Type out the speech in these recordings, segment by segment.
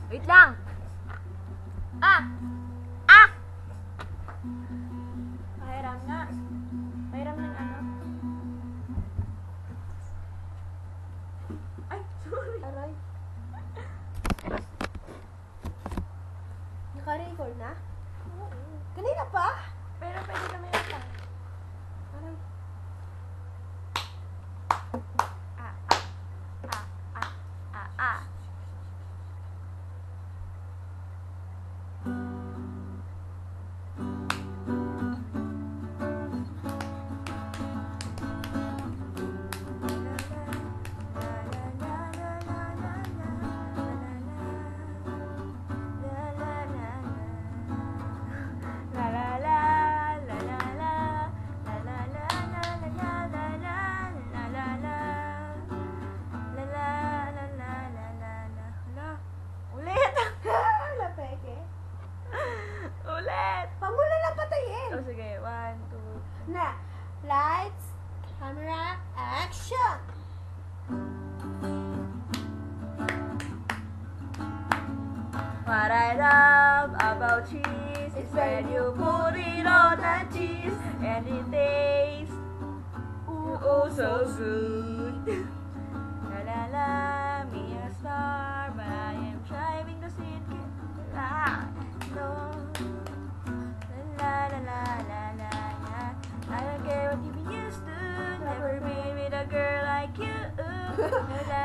Wait lang! Ah! Ah! Pahiram nga. Pahiram ng ano? Ay, sorry. Aray. Naka-record na? Kanina pa? Pero pwede kami yung pa. Aray. Ah! Ulit! Wala peke. Ulit! Pag mo na lang patayin. Oh, sige. 1, 2. Na. Lights, camera, action! What I love about cheese is when you put it on the cheese and it tastes oh so good. La la la, me a star, but I am striving to see it. La, no. La la la la la la. I don't care what you've been used to. Never been with a girl like you.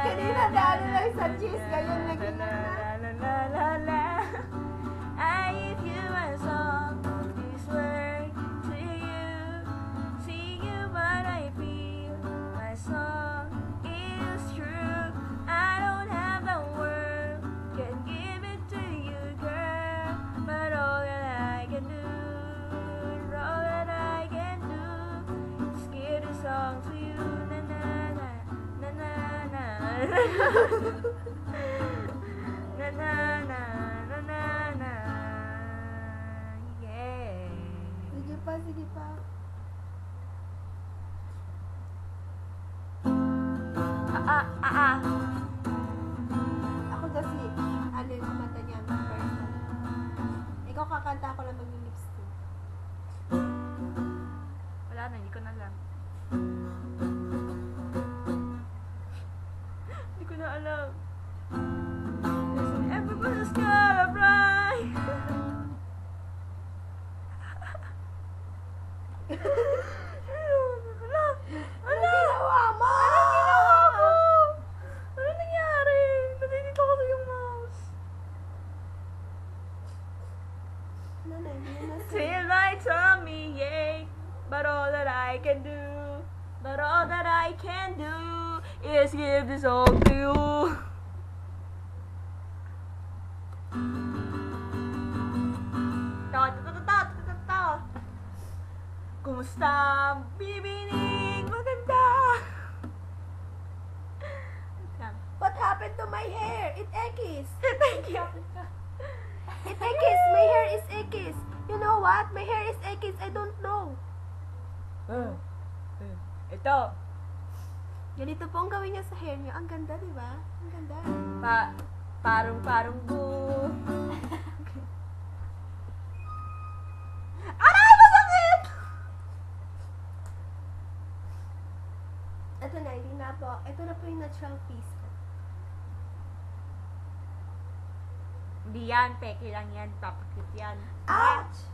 Kanina dahil lang sa cheese, ngayon naging na. La la la. I give you a song, this word to you. Sing you what I feel. My song is true. I don't have the world, can give it to you, girl. But all that I can do, all that I can do, is give the song to you. Na na na na na na. Na na na na na na. Yeah. Sige pa, sige pa. Ah. Ako kasi, ano yung kumanta niya, first. Ikaw kakanta, ako lang mag-lipstick. Wala na, hindi ko na alam. Hindi ko na alam. Listen, everybody's got a right. Wala. Ano ginawa mo? Anong ginawa ko? Ano nangyari? Nandito kasi yung mouse. Ano na, hindi na Till my tummy ache, but all that I can do, is give this all to you. Kumusta ang bibining maganda? What happened to my hair? It aches. Thank you. It aches. My hair is aches. You know what? My hair is aches. I don't know. Ito. Ganito po ang gawin niya sa hair niya. Ang ganda, di ba? Ang ganda. Parang boo. Aray, masakit! Ito na, hindi na po. Ito na po yung natural piece ko. Hindi yan, peke lang yan, papakit yan. Ouch!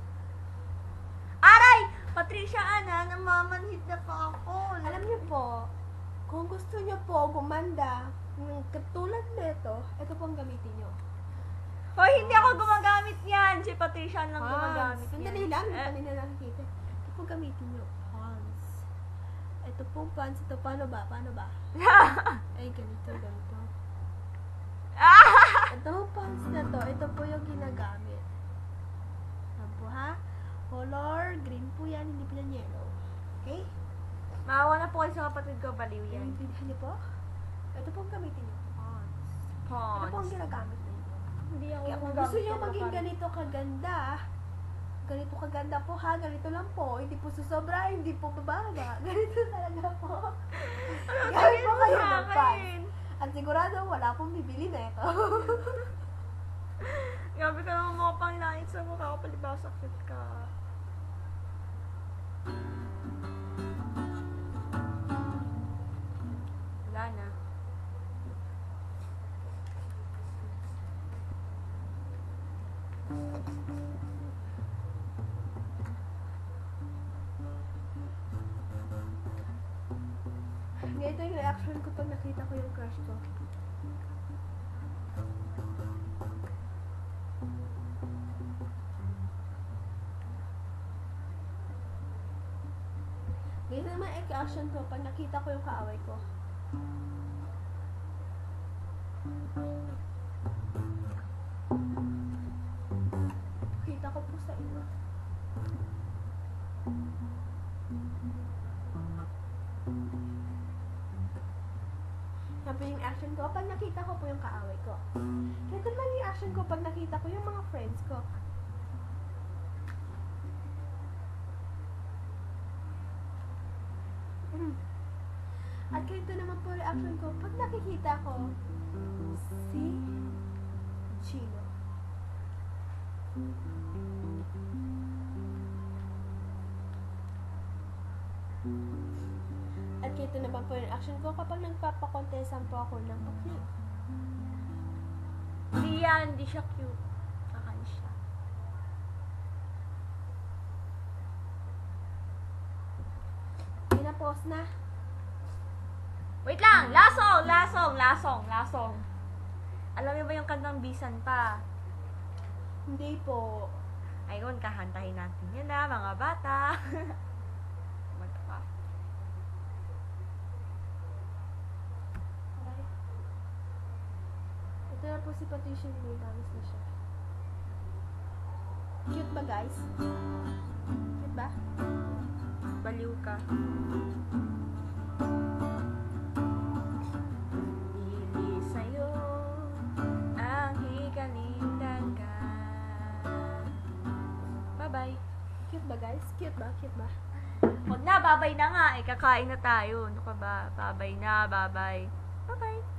Aray! Patricia, namamanhid na pa ako. Alam niyo po, kung gusto niyo po gumanda ng katulad nito, ito po ang gamitin niyo. Hoy, hindi ako gumagamit yan. Si Patricia lang gumagamit yan. Sandali lang, hindi pa nila nakikita. Ito po gamitin niyo. Pons. Ito po pons. Ito, paano ba? Paano ba? Ay, ganito. Ito po pons na to. Ito po yung ginagamit. Yan po ha. Color, green po yan. Hindi po yan yellow. Okay? Maawa na po kayo sa kapatid ko, baliw yan. Naintindihan niyo po? Ito po ang gamitin niyo. Pons. Ito po ang Pons. ginagamit ninyo. Hindi ako Kaya kung gumagamit gusto nyo yan, maging parang- ganito kaganda, ganito kaganda po ha, ganito lang po, hindi po susobra, hindi po bababa, ganito talaga po. Gamit po kayo ng pants. At sigurado wala pong bibili na ito. palibasa, cute ka. Wala na. Ganito yung reaction ko pag nakita ko yung crush ko. Ganito naman yung reaction ko pag nakita ko yung kaaway ko. Kita ko po sa inyo. Sabi yung action ko pag nakita ko po yung kaaway ko. Ganito naman yung action ko pag nakita ko yung mga friends ko. At ganito naman po yung action ko pag nakikita ko si Chino. At ganito naman po yung action ko kapag nagpapakontesan po ako ng cute. Hindi yan, hindi siya cute. Akan siya. Pinapos na. Wait lang! Lasong! Lasong! Lasong! Lasong! Alam niyo ba yung kantang Bisan Pa? Hindi po. Ayun, kahantahin natin yun na, mga bata. Magpa. Ito na po si Patricia Lee. Tamis na siya. Cute ba, guys? Cute ba? Baliw ka. Ili sa'yo ang hikalindan ka. Bye-bye. Cute ba, guys? Cute ba? Cute ba? Huwag na, babay na nga. Eh, kakain na tayo. Ano ka ba? Babay na, babay. Bye-bye.